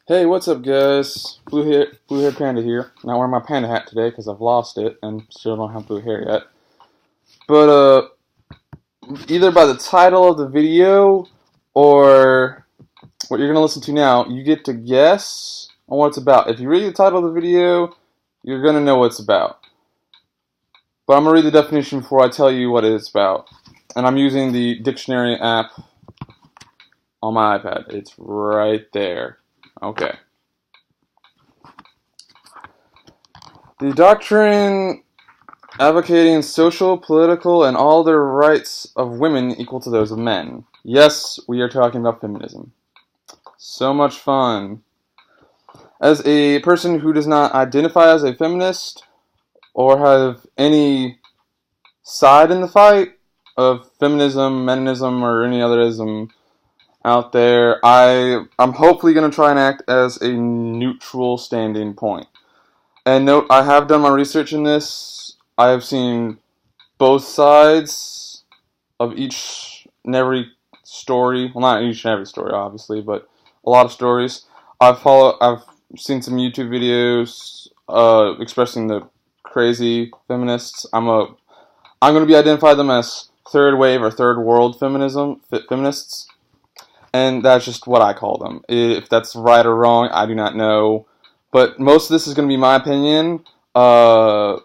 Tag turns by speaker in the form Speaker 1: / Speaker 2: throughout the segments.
Speaker 1: Hey, what's up, guys? Blue hair panda here. Not wearing my panda hat today because I've lost it and still don't have blue hair yet. But either by the title of the video or what you're gonna listen to now, you get to guess on what it's about. If you read the title of the video, you're gonna know what it's about. But I'm gonna read the definition before I tell you what it's about. And I'm using the dictionary app on my iPad. It's right there. Okay. The doctrine advocating social, political, and all the rights of women equal to those of men. Yes, we are talking about feminism. So much fun. As a person who does not identify as a feminist or have any side in the fight of feminism, Meninism, or any other ism out there, I'm hopefully going to try and act as a neutral standing point. And note, I have done my research in this. I have seen both sides of each and every story. Well, not each and every story, obviously, but a lot of stories. I've seen some YouTube videos expressing the crazy feminists. I'm going to be identified them as third wave or third world feminists, and that's just what I call them. If that's right or wrong, I do not know. But most of this is going to be my opinion. So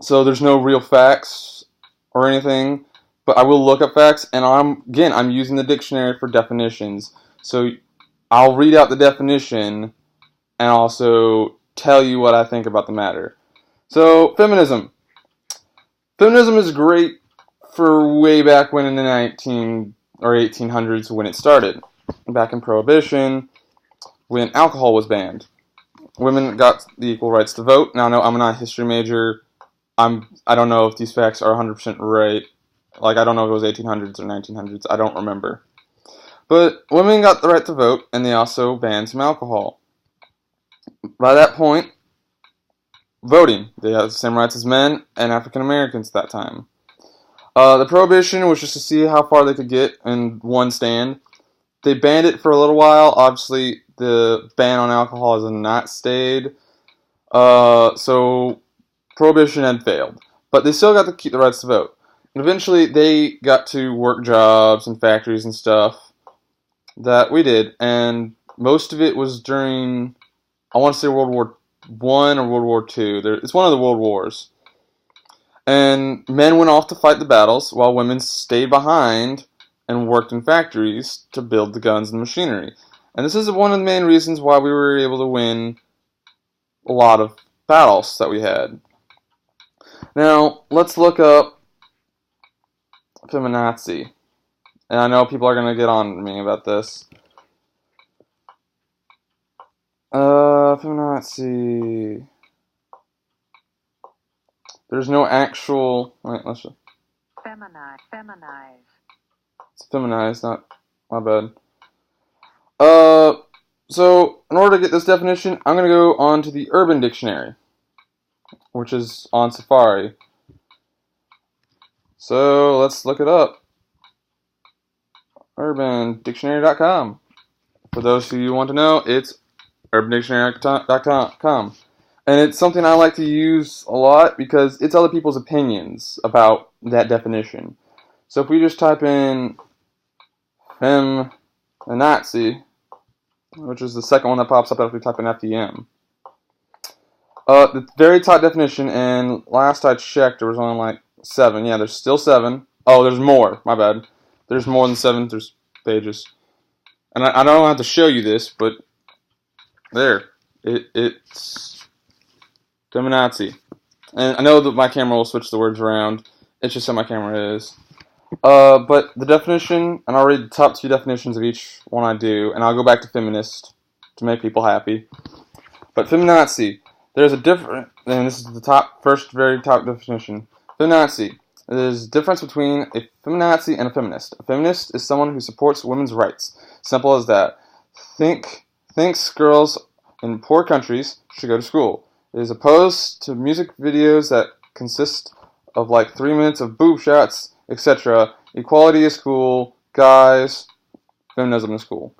Speaker 1: there's no real facts or anything. But I will look up facts, and I'm using the dictionary for definitions. So I'll read out the definition and also tell you what I think about the matter. So feminism. Feminism is great for way back when in the 19 or 1800s when it started. Back in Prohibition, when alcohol was banned. Women got the equal rights to vote. Now, no, I'm not a history major. I don't know if these facts are 100% right. Like, I don't know if it was 1800s or 1900s. I don't remember. But women got the right to vote, and they also banned some alcohol. By that point, voting. They had the same rights as men and African Americans at that time. The prohibition was just to see how far they could get in one stand. They banned it for a little while. Obviously, the ban on alcohol has not stayed. So prohibition had failed. But they still got to keep the rights to vote. And eventually, they got to work jobs and factories and stuff that we did. And most of it was during, I want to say World War I or World War II. It's one of the world wars. And men went off to fight the battles while women stayed behind and worked in factories to build the guns and machinery. And this is one of the main reasons why we were able to win a lot of battles that we had. Now, let's look up Feminazi. And I know people are going to get on me about this. Feminazi. There's no actual... Wait, let's just...
Speaker 2: Feminize.
Speaker 1: It's feminized, not... My bad. So, in order to get this definition, I'm going to go on to the Urban Dictionary, which is on Safari. So, let's look it up. UrbanDictionary.com. For those of you who want to know, it's UrbanDictionary.com. And it's something I like to use a lot because it's other people's opinions about that definition. So if we just type in Feminazi, which is the second one that pops up after we type in FDM. The very top definition, and last I checked, there was only like 7. Yeah, there's still 7. Oh, there's more. My bad. There's more than 7. There's pages. And I don't have to show you this, but there. It's Feminazi. And I know that my camera will switch the words around. It's just how my camera is. But the definition, and I'll read the top 2 definitions of each one I do, and I'll go back to feminist to make people happy. But feminazi, there's a different, and this is the very top definition. Feminazi, there's a difference between a feminazi and a feminist. A feminist is someone who supports women's rights. Simple as that. Thinks girls in poor countries should go to school. It is opposed to music videos that consist of like 3 minutes of boob shots, etc. Equality is cool. Guys, feminism is cool.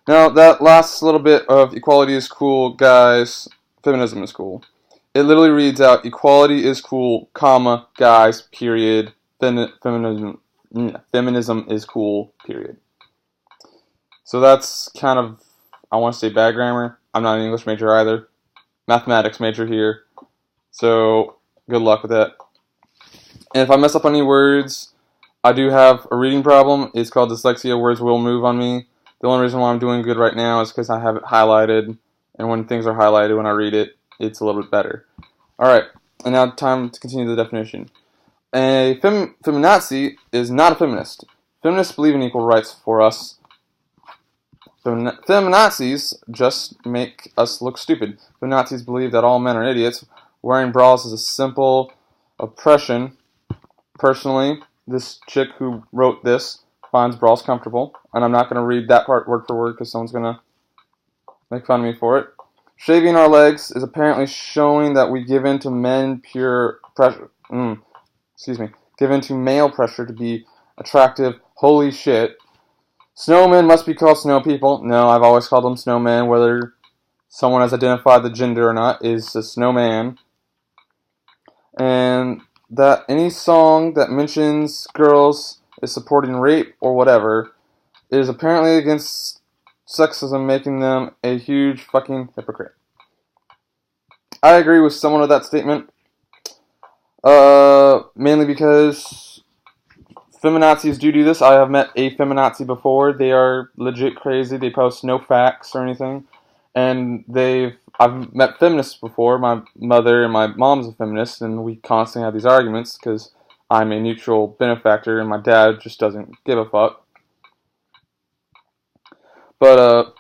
Speaker 1: Now, that last little bit of equality is cool, guys, feminism is cool. It literally reads out, equality is cool, comma, guys, period, feminism is cool, period. So that's kind of, I want to say bad grammar. I'm not an English major either. Mathematics major here. So, good luck with that. And if I mess up on any words, I do have a reading problem. It's called dyslexia. Words will move on me. The only reason why I'm doing good right now is because I have it highlighted. And when things are highlighted, when I read it, it's a little bit better. Alright, and now time to continue the definition. A feminazi is not a feminist. Feminists believe in equal rights for us. Feminazis just make us look stupid. Feminazis believe that all men are idiots. Wearing bras is a simple oppression. Personally, this chick who wrote this finds bras comfortable, and I'm not going to read that part word for word because someone's going to make fun of me for it. Shaving our legs is apparently showing that we give in to men pure pressure. Give in to male pressure to be attractive. Holy shit. Snowmen must be called snow people. No, I've always called them snowmen, whether someone has identified the gender or not, is a snowman. And that any song that mentions girls is supporting rape or whatever is apparently against sexism, making them a huge fucking hypocrite. I agree with someone with that statement. Mainly because feminazis do this. I have met a feminazi before. They are legit crazy. They post no facts or anything. And I've met feminists before. My mother and my mom's a feminist, and we constantly have these arguments because I'm a neutral benefactor and my dad just doesn't give a fuck. But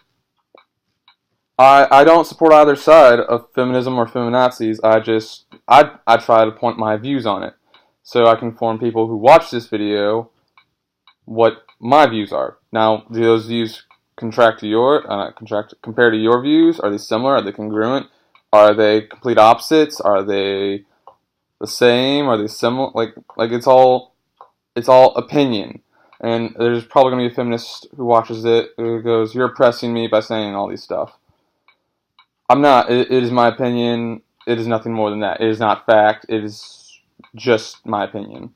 Speaker 1: I don't support either side of feminism or feminazis. I try to point my views on it, so I can inform people who watch this video what my views are. Now, do those views compared to your views? Are they similar? Are they congruent? Are they complete opposites? Are they the same? Are they similar? Like it's all opinion. And there's probably going to be a feminist who watches it who goes, "You're oppressing me by saying all these stuff." I'm not. It is my opinion. It is nothing more than that. It is not fact. It is just my opinion.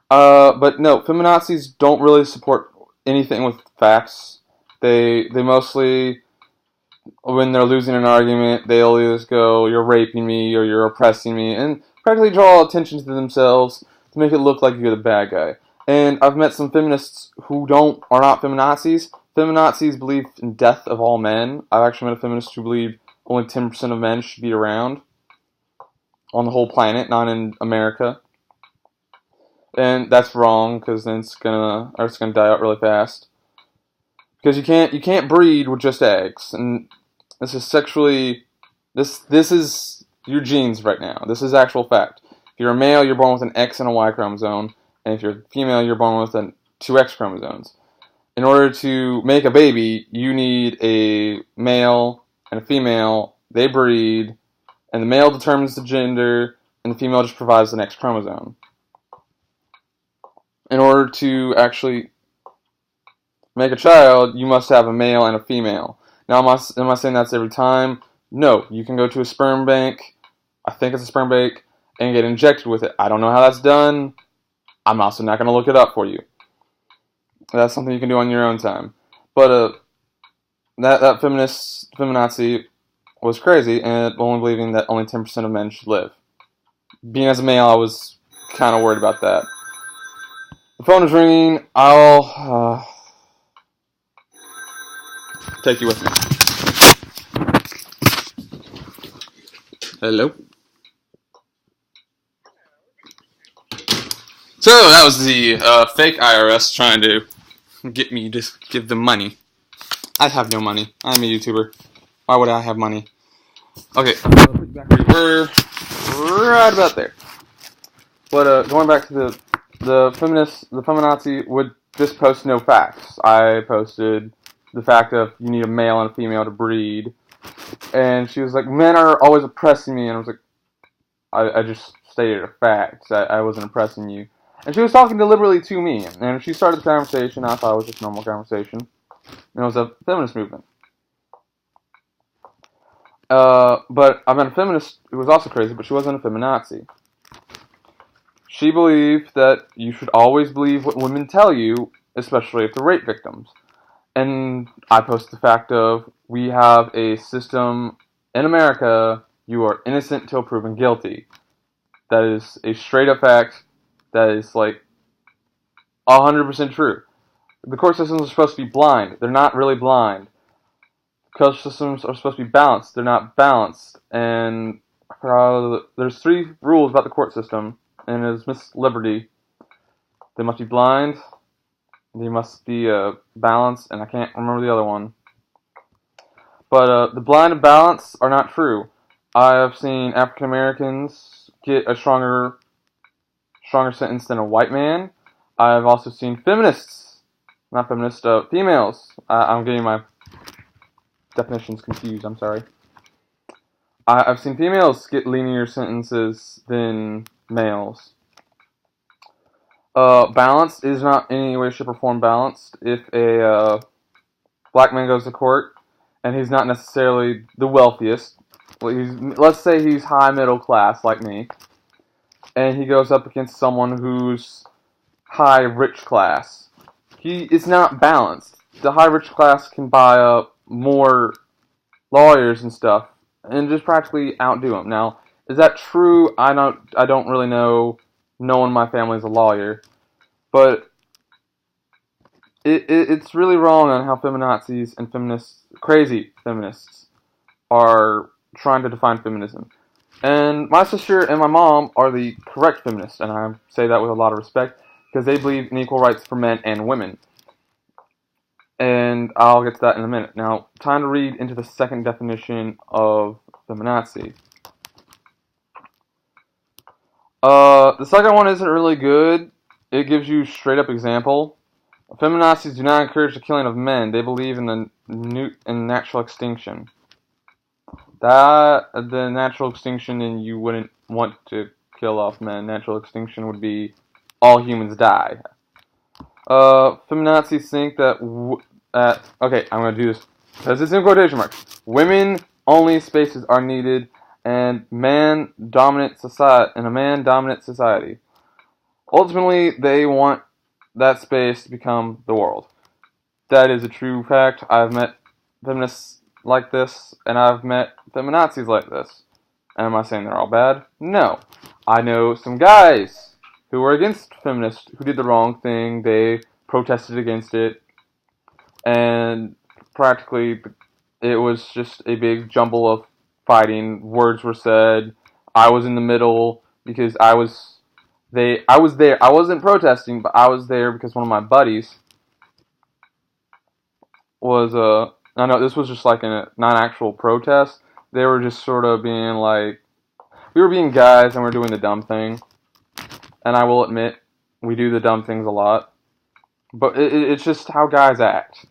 Speaker 1: But no, feminazis don't really support anything with facts. They mostly, when they're losing an argument, they'll just go, "You're raping me" or "You're oppressing me," and practically draw attention to themselves to make it look like you're the bad guy. And I've met some feminists who are not feminazis. Feminazis believe in death of all men. I've actually met a feminist who believed only 10% of men should be around on the whole planet, not in America. And that's wrong because then it's gonna die out really fast. Because you can't breed with just eggs, and this is this is your genes right now. This is actual fact. If you're a male, you're born with an X and a Y chromosome, and if you're a female, you're born with two X chromosomes. In order to make a baby, you need a male and a female. They breed, and the male determines the gender, and the female just provides the next chromosome. In order to actually make a child, you must have a male and a female. Now, am I saying that's every time? No. You can go to a sperm bank, I think it's a sperm bank, and get injected with it. I don't know how that's done. I'm also not going to look it up for you. That's something you can do on your own time. But that feminazi was crazy, and only believing that only 10% of men should live. Being as a male, I was kind of worried about that. The phone is ringing. I'll take you with me. Hello. So that was the fake IRS trying to get me to give them money. I have no money. I'm a YouTuber. Why would I have money? Okay, we were right about there. But going back to the feminazi would just post no facts. I posted the fact of you need a male and a female to breed, and she was like, "Men are always oppressing me," and I was like, I just stated a fact. I wasn't oppressing you. And she was talking deliberately to me, and she started the conversation. I thought it was just a normal conversation. And it was a feminist movement. But I met a feminist who was also crazy, but she wasn't a feminazi. She believed that you should always believe what women tell you, especially if they're rape victims. And I post the fact of, we have a system in America, you are innocent till proven guilty. That is a straight up fact. That is like 100% true. The court systems are supposed to be blind. They're not really blind. Court systems are supposed to be balanced. They're not balanced. And there's 3 rules about the court system, and it's Miss Liberty. They must be blind. They must be balanced, and I can't remember the other one. But the blind and balanced are not true. I have seen African Americans get a stronger sentence than a white man. I have also seen females. I'm getting my definitions confused, I'm sorry. I've seen females get lenient sentences than males. Balance is not in any way, shape, or form balanced. If a black man goes to court and he's not necessarily the wealthiest, let's say he's high middle class like me, and he goes up against someone who's high rich class, it's not balanced. The high rich class can buy up more lawyers and stuff and just practically outdo him. Now, is that true? I don't really know. No one in my family is a lawyer, but it's really wrong on how feminazis and crazy feminists, are trying to define feminism. And my sister and my mom are the correct feminists, and I say that with a lot of respect, because they believe in equal rights for men and women. And I'll get to that in a minute. Now, time to read into the second definition of feminazi. The second one isn't really good. It gives you straight up example. Feminazis do not encourage the killing of men. They believe in in natural extinction. The natural extinction, and you wouldn't want to kill off men. Natural extinction would be all humans die. Feminazis think that okay, I'm gonna do this because it's in quotation marks. Women only spaces are needed, and in a man-dominant society. Ultimately, they want that space to become the world. That is a true fact. I've met feminists like this, and I've met feminazis like this. And am I saying they're all bad? No. I know some guys who were against feminists who did the wrong thing. They protested against it, and practically it was just a big jumble of fighting. Words were said. I was in the middle because I was there. I wasn't protesting, but I was there because one of my buddies was I know this was just like a non-actual protest. They were just sort of being like, we were being guys and we're doing the dumb thing. And I will admit, we do the dumb things a lot. But it's just how guys act.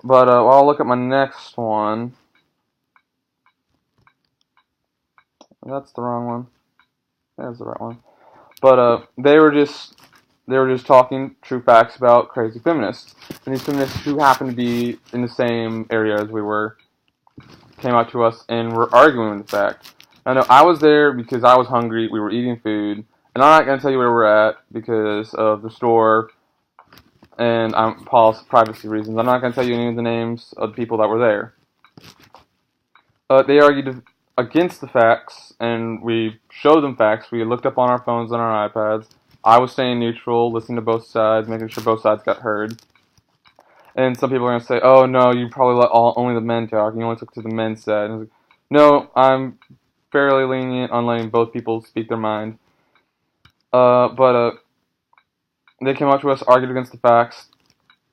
Speaker 1: But I'll look at my next one. That's the wrong one. There's the right one. But they were just talking true facts about crazy feminists. And these feminists who happened to be in the same area as we were came out to us and were arguing with the fact. I know I was there because I was hungry. We were eating food. And I'm not going to tell you where we're at because of the store and privacy reasons. I'm not going to tell you any of the names of the people that were there. They argued against the facts, and we showed them facts. We looked up on our phones and our iPads. I was staying neutral, listening to both sides, making sure both sides got heard. And some people are going to say, oh no, you probably let only the men talk, and you only took to the men's side. And like, no, I'm fairly lenient on letting both people speak their mind. But they came up to us, argued against the facts.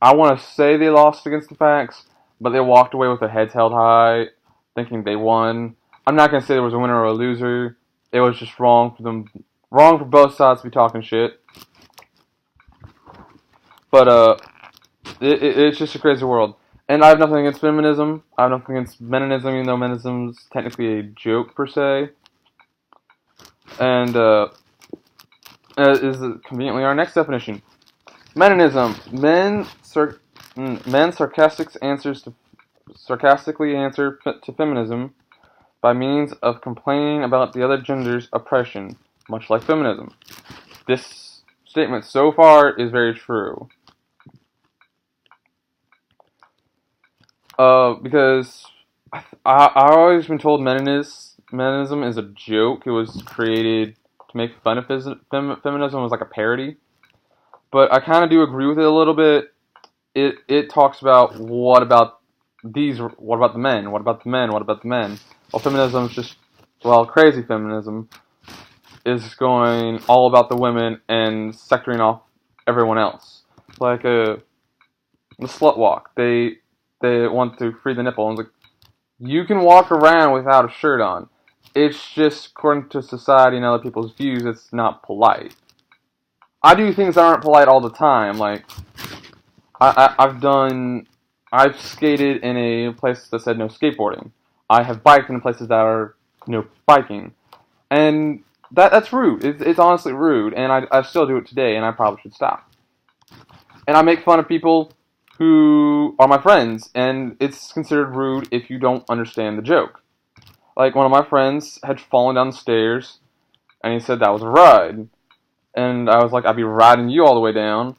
Speaker 1: I want to say they lost against the facts, but they walked away with their heads held high, thinking they won. I'm not going to say there was a winner or a loser. It was just wrong for both sides to be talking shit. But it's just a crazy world. And I have nothing against feminism. I have nothing against Meninism, even though Meninism is technically a joke per se. And is conveniently our next definition. Meninism. Men sarcastically answer to feminism by means of complaining about the other gender's oppression, much like feminism. This statement so far is very true. Because I've always been told Meninism is a joke. It was created to make fun of feminism. Was like a parody. But I kind of do agree with it a little bit. It talks about what about the men? What about the men? What about the men? Well, feminism is just, well, crazy feminism is going all about the women and sectoring off everyone else. Like the slut walk. They want to free the nipple. And it's like, you can walk around without a shirt on. It's just, according to society and other people's views, it's not polite. I do things that aren't polite all the time. Like, I've skated in a place that said no skateboarding. I have biked in places that are no biking. And that's rude. It's honestly rude. And I still do it today, and I probably should stop. And I make fun of people who are my friends, and it's considered rude if you don't understand the joke. Like, one of my friends had fallen down the stairs, and he said that was a ride. And I was like, I'd be riding you all the way down.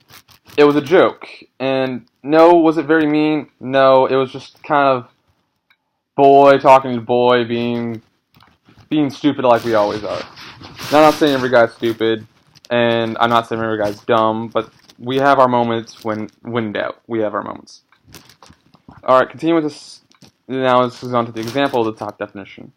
Speaker 1: It was a joke. And no, was it very mean? No, it was just kind of boy talking to boy being stupid like we always are. Now, I'm not saying every guy's stupid, and I'm not saying every guy's dumb, but we have our moments when in doubt. We have our moments. Alright, continue with this. Now this is on to the example of the top definition.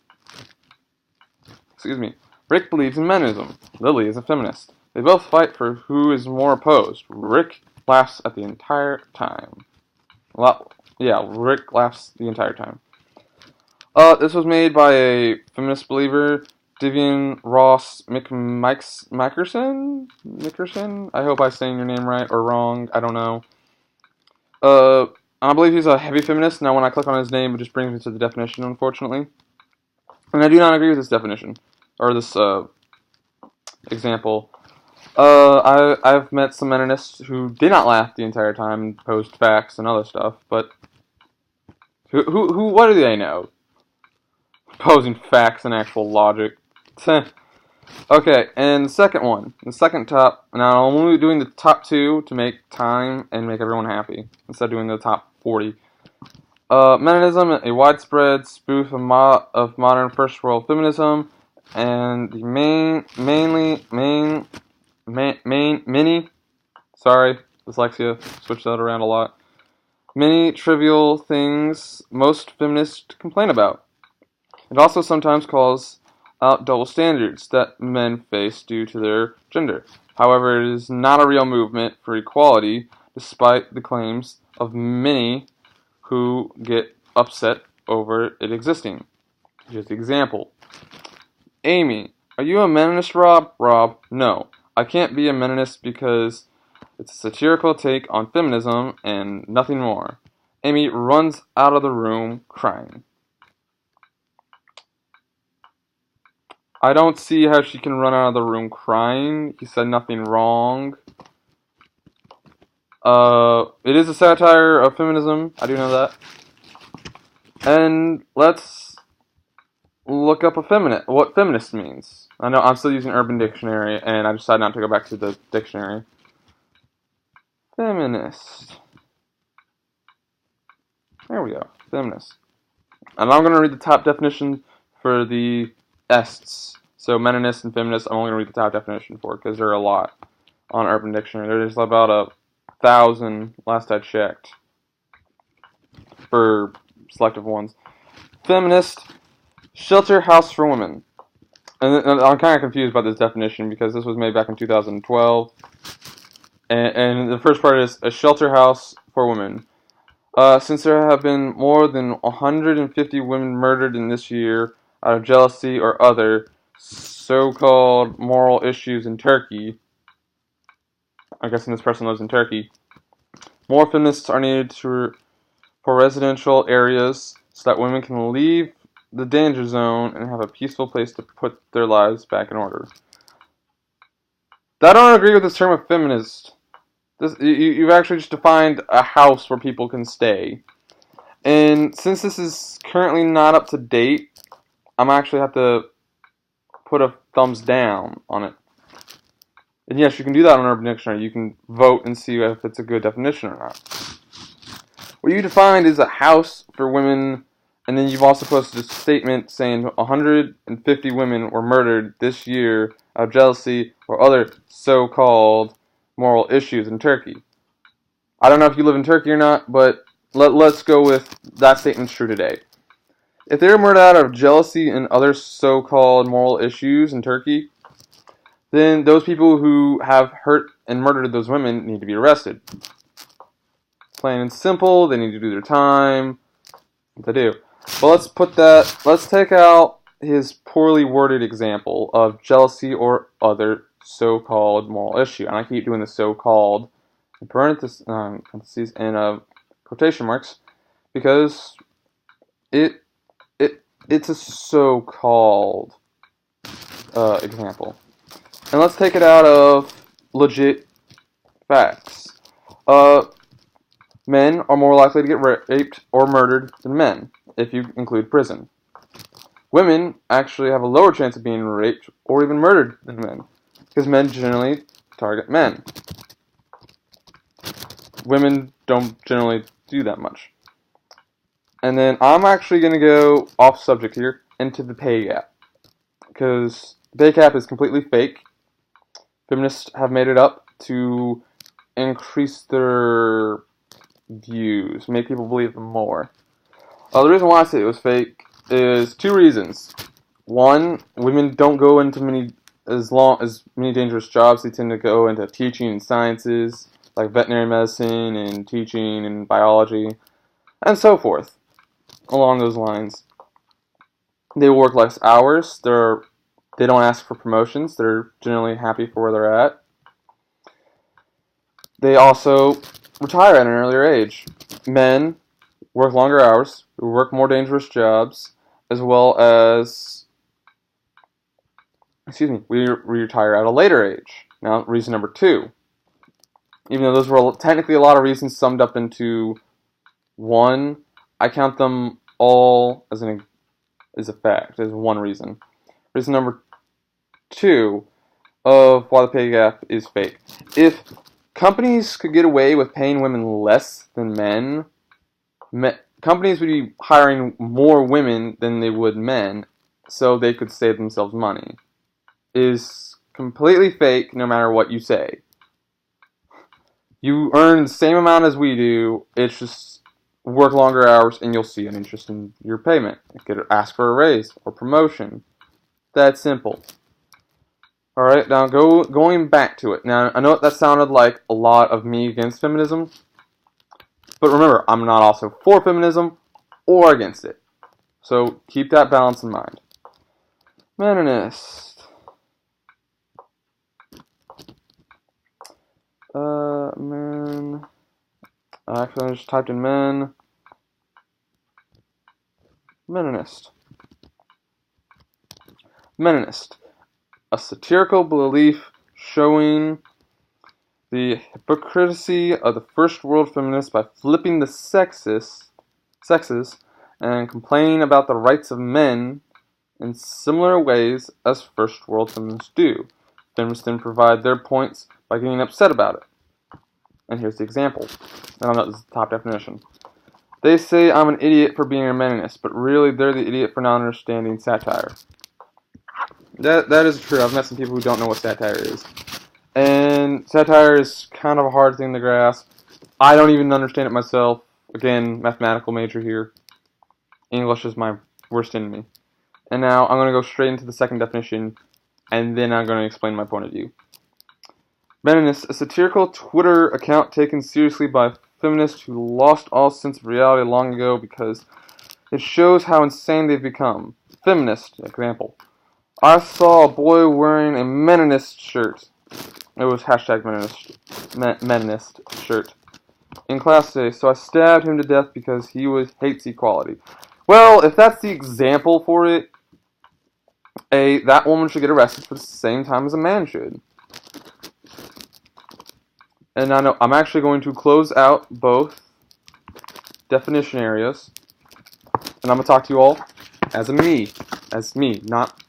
Speaker 1: Excuse me. Rick believes in Meninism. Lily is a feminist. They both fight for who is more opposed. Rick laughs at the entire time. Rick laughs the entire time. This was made by a feminist believer, Divian Ross Mickerson? I hope I'm saying your name right or wrong. I don't know. I believe he's a heavy feminist. Now, when I click on his name, it just brings me to the definition, unfortunately. And I do not agree with this definition, or this example. I've met some Meninists who did not laugh the entire time and posed facts and other stuff, but what do they know? Posing facts and actual logic. Okay, and the second top. Now I'm only doing the top 2 to make time and make everyone happy, instead of doing the top 40. Meninism, a widespread spoof of modern first world feminism, and the sorry, dyslexia, switch that around a lot. Many trivial things most feminists complain about. It also sometimes calls out double standards that men face due to their gender. However, it is not a real movement for equality, despite the claims of many who get upset over it existing. Here's the example. Amy, are you a Meninist, Rob? Rob, no. I can't be a Meninist because it's a satirical take on feminism and nothing more. Amy runs out of the room crying. I don't see how she can run out of the room crying. He said nothing wrong. It is a satire of feminism. I do know that. And let's look up what feminist means. I know I'm still using Urban Dictionary, and I decided not to go back to the dictionary. Feminist. There we go. Feminist. And I'm going to read the top definition for the ests. So Meninist and feminist, I'm only going to read the top definition for, because there are a lot on Urban Dictionary. There's about 1,000 last I checked for selective ones. Feminist, shelter house for women. And I'm kind of confused by this definition because this was made back in 2012. And the first part is a shelter house for women. Since there have been more than 150 women murdered in this year out of jealousy or other so-called moral issues in Turkey, I'm guessing this person lives in Turkey, more feminists are needed for residential areas so that women can leave the danger zone and have a peaceful place to put their lives back in order. I don't agree with this term of feminist. You've actually just defined a house where people can stay. And since this is currently not up to date, I'm actually have to put a thumbs down on it. And yes, you can do that on Urban Dictionary. You can vote and see if it's a good definition or not. What you defined is a house for women, and then you've also posted a statement saying 150 women were murdered this year out of jealousy or other so-called moral issues in Turkey. I don't know if you live in Turkey or not, but let's go with that statement's true today. If they were murdered out of jealousy and other so-called moral issues in Turkey, then those people who have hurt and murdered those women need to be arrested. Plain and simple, they need to do their time. What they do. But let's take out his poorly worded example of jealousy or other so-called moral issue. And I keep doing the so-called in parentheses and quotation marks because it's a so-called example. And let's take it out of legit facts. Men are more likely to get raped or murdered than men, if you include prison. Women actually have a lower chance of being raped or even murdered than men, because men generally target men. Women don't generally do that much. And then I'm actually going to go off subject here into the pay gap, because the pay gap is completely fake. Feminists have made it up to increase their views, make people believe them more. The reason why I say it was fake is two reasons. One, women don't go into many dangerous jobs. They tend to go into teaching and sciences, like veterinary medicine and teaching and biology, and so forth, along those lines. They work less hours. They don't ask for promotions. They're generally happy for where they're at. They also retire at an earlier age. Men work longer hours, work more dangerous jobs, as well as, we retire at a later age. Now, reason number two, even though those were technically a lot of reasons summed up into one, I count them all as a fact, as one reason. Reason number two of why the pay gap is fake. If companies could get away with paying women less than men, companies would be hiring more women than they would men, so they could save themselves money. It is completely fake no matter what you say. You earn the same amount as we do, it's just work longer hours and you'll see an interest in your payment. You could ask for a raise or promotion. That simple. Alright, now going back to it. Now, I know that sounded like a lot of me against feminism, but remember, I'm not also for feminism or against it. So keep that balance in mind. Meninist. Men. Actually, I just typed in men. Meninist. Meninist. A satirical belief showing the hypocrisy of the first world feminists by flipping the sexes and complaining about the rights of men in similar ways as first world feminists do. Feminists then provide their points by getting upset about it. And here's the example. And this is the top definition. They say I'm an idiot for being a Meninist, but really they're the idiot for not understanding satire. That is true. I've met some people who don't know what satire is. And satire is kind of a hard thing to grasp. I don't even understand it myself. Again, mathematical major here. English is my worst enemy. And now I'm going to go straight into the second definition, and then I'm going to explain my point of view. Meninist, a satirical Twitter account taken seriously by feminists who lost all sense of reality long ago because it shows how insane they've become. Feminist, example. I saw a boy wearing a Meninist shirt. It was hashtag Meninist shirt in class today, so I stabbed him to death because he hates equality. Well, if that's the example for it, that woman should get arrested for the same time as a man should. And I know I'm actually going to close out both definition areas, and I'm going to talk to you all as me, not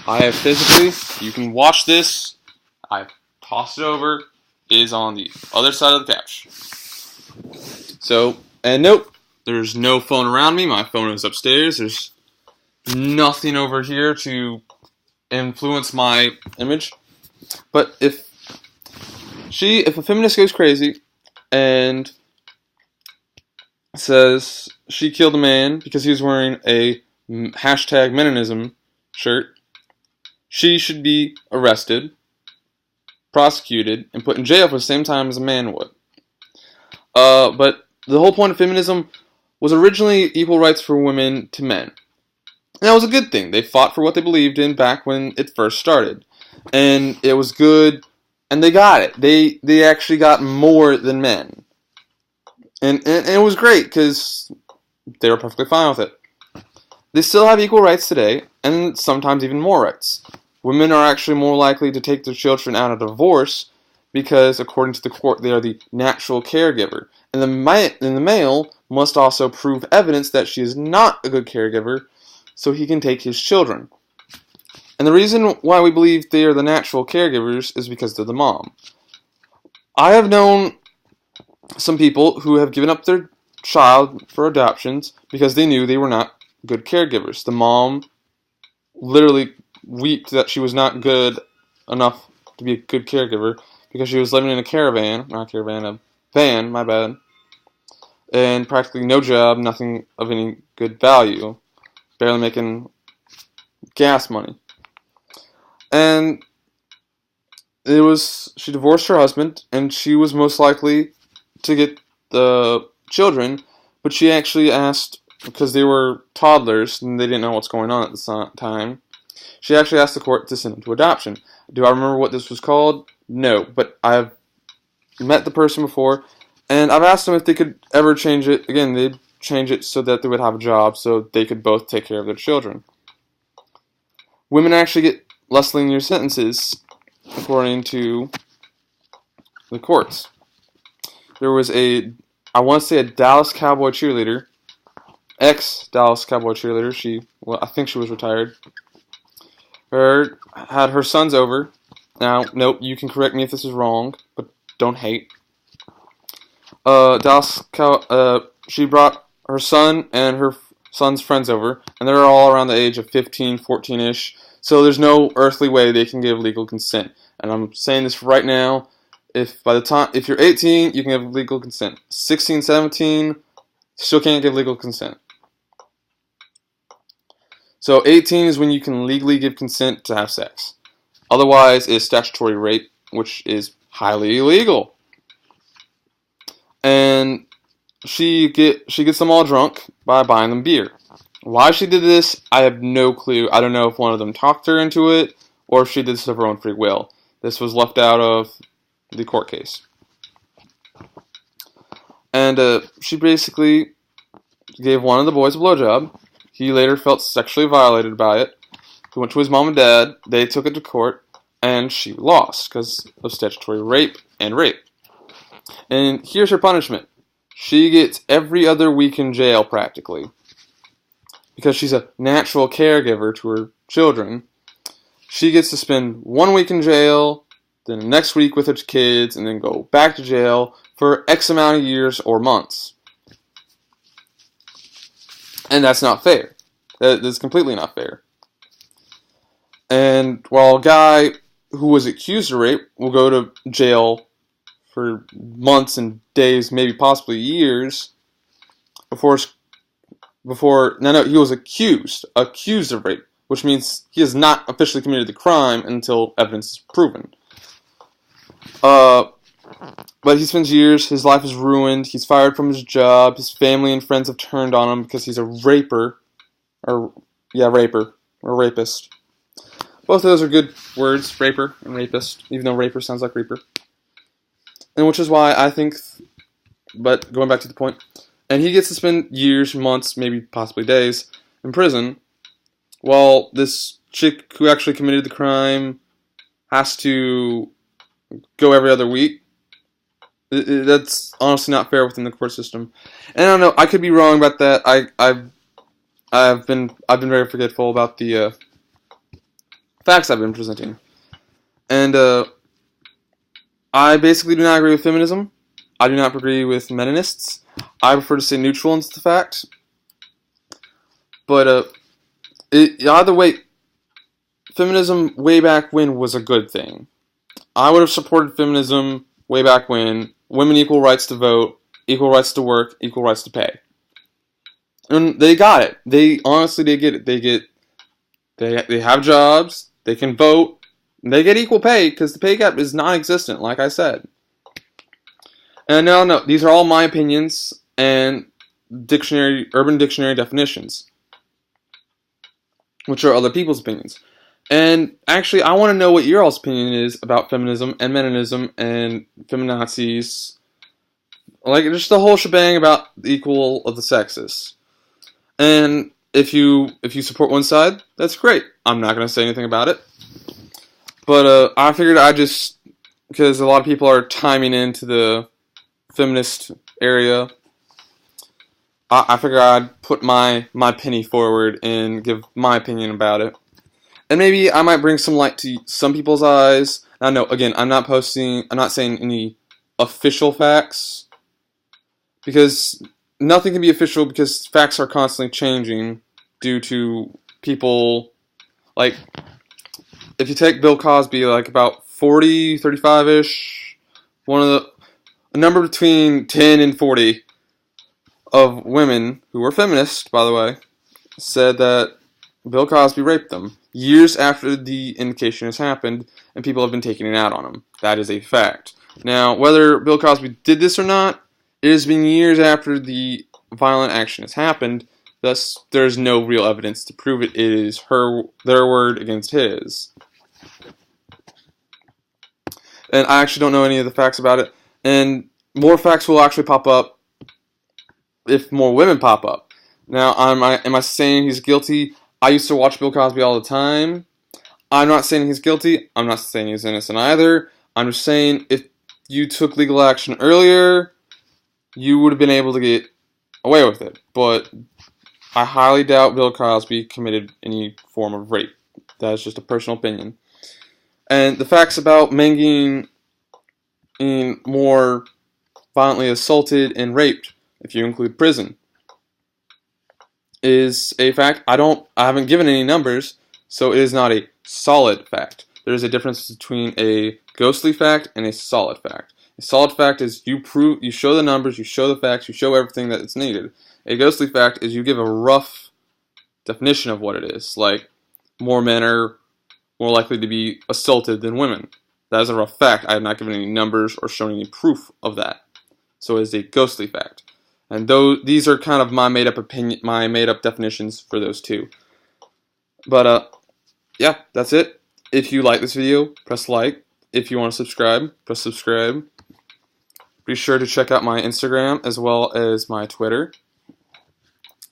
Speaker 1: I have physically, you can watch this, I tossed it over, is on the other side of the couch. So, and nope, there's no phone around me, my phone is upstairs, there's nothing over here to influence my image. But if a feminist goes crazy and says she killed a man because he was wearing a hashtag Meninism shirt, she should be arrested, prosecuted, and put in jail for the same time as a man would. But the whole point of feminism was originally equal rights for women to men. And that was a good thing. They fought for what they believed in back when it first started. And it was good, and they got it. They actually got more than men. And it was great, because they were perfectly fine with it. They still have equal rights today, and sometimes even more rights. Women are actually more likely to take their children out of divorce, because according to the court, they are the natural caregiver. And the male must also prove evidence that she is not a good caregiver, so he can take his children. And the reason why we believe they are the natural caregivers is because they're the mom. I have known some people who have given up their child for adoptions because they knew they were not good caregivers. The mom literally wept that she was not good enough to be a good caregiver because she was living in a van, my bad, and practically no job, nothing of any good value, barely making gas money. And she divorced her husband, and she was most likely to get the children, but she actually asked, because they were toddlers and they didn't know what's going on at the time, she actually asked the court to send them to adoption. Do I remember what this was called? No, but I've met the person before, and I've asked them if they could ever change it. Again, they'd change it so that they would have a job, so they could both take care of their children. Women actually get less lenient sentences, according to the courts. There was I want to say a Dallas Cowboy cheerleader, ex-Dallas Cowboy cheerleader, I think she was retired, had her sons over. Now, nope, you can correct me if this is wrong, but don't hate. She brought her son and her son's friends over, and they're all around the age of 15, 14-ish, so there's no earthly way they can give legal consent. And I'm saying this right now, if you're 18, you can give legal consent. 16, 17, still can't give legal consent. So 18 is when you can legally give consent to have sex. Otherwise, it's statutory rape, which is highly illegal. And she gets them all drunk by buying them beer. Why she did this, I have no clue. I don't know if one of them talked her into it, or if she did this of her own free will. This was left out of the court case. And she basically gave one of the boys a blowjob. He later felt sexually violated by it. He went to his mom and dad. They took it to court, and she lost because of statutory rape and rape. And here's her punishment. She gets every other week in jail, practically. Because she's a natural caregiver to her children. She gets to spend 1 week in jail, then the next week with her kids, and then go back to jail for X amount of years or months. And that's not fair. That's completely not fair. And while a guy who was accused of rape will go to jail for months and days, maybe possibly years, he was accused of rape, which means he has not officially committed the crime until evidence is proven. But he spends years, his life is ruined, he's fired from his job, his family and friends have turned on him because he's a rapist. Both of those are good words, raper and rapist, even though raper sounds like reaper. And which is why I think, but going back to the point, and he gets to spend years, months, maybe possibly days in prison, while this chick who actually committed the crime has to go every other week. That's honestly not fair within the court system. And I don't know. I could be wrong about that. I've been very forgetful about the facts I've been presenting, and I basically do not agree with feminism. I do not agree with Meninists. I prefer to stay neutral into the fact. But either way, feminism way back when was a good thing. I would have supported feminism way back when. Women equal rights to vote, equal rights to work, equal rights to pay. And they got it. They get it. They have jobs, they can vote, and they get equal pay because the pay gap is non-existent, like I said. And no, these are all my opinions and Urban Dictionary definitions, which are other people's opinions. And actually, I want to know what your all's opinion is about feminism and Meninism and Feminazis, like just the whole shebang about the equal of the sexes. And if you support one side, that's great. I'm not going to say anything about it. But I figured because a lot of people are timing into the feminist area, I figured I'd put my penny forward and give my opinion about it. And maybe I might bring some light to some people's eyes. Now, no, again, I'm not saying any official facts, because nothing can be official because facts are constantly changing due to people, like, if you take Bill Cosby, like about 40, 35-ish, a number between 10 and 40 of women who were feminists, by the way, said that Bill Cosby raped them years after the indication has happened, and people have been taking it out on him. That is a fact. Now, whether Bill Cosby did this or not, it has been years after the violent action has happened, thus there's no real evidence to prove it. It is their word against his. And I actually don't know any of the facts about it, and more facts will actually pop up if more women pop up. Now, am I saying he's guilty? I used to watch Bill Cosby all the time. I'm not saying he's guilty. I'm not saying he's innocent either. I'm just saying if you took legal action earlier, you would have been able to get away with it. But I highly doubt Bill Cosby committed any form of rape. That's just a personal opinion. And the facts about men being more violently assaulted and raped, if you include prison, is a fact. I haven't given any numbers, so it is not a solid fact. There is a difference between a ghostly fact and a solid fact. A solid fact is you show the numbers, you show the facts, you show everything that is needed. A ghostly fact is you give a rough definition of what it is, like more men are more likely to be assaulted than women. That is a rough fact. I have not given any numbers or shown any proof of that. So it is a ghostly fact. And these are kind of my made-up opinion, my made-up definitions for those two. But yeah, that's it. If you like this video, press like. If you want to subscribe, press subscribe. Be sure to check out my Instagram as well as my Twitter.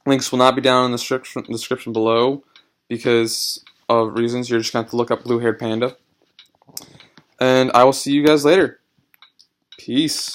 Speaker 1: Links will not be down in the description below because of reasons. You're just going to have to look up Blue Haired Panda. And I will see you guys later. Peace.